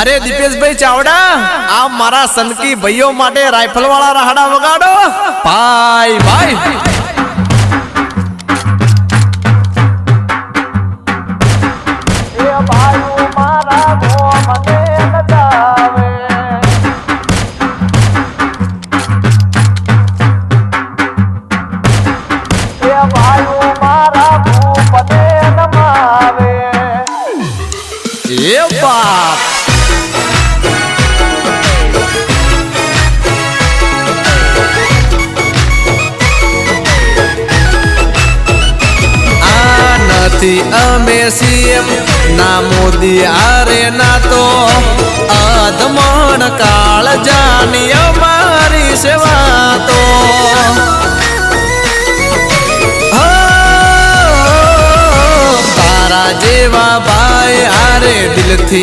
अरे दीपेश भाई चावड़ा आप मारा सनकी भाइयों माटे राइफल वाला राहड़ा वगाड़ो भाई भाई ये बात अमे सीएम ना मोदी आरे ना तो अधमण काल जानी हमारी सेवा तो तारा जेवा भाई आरे दिल थी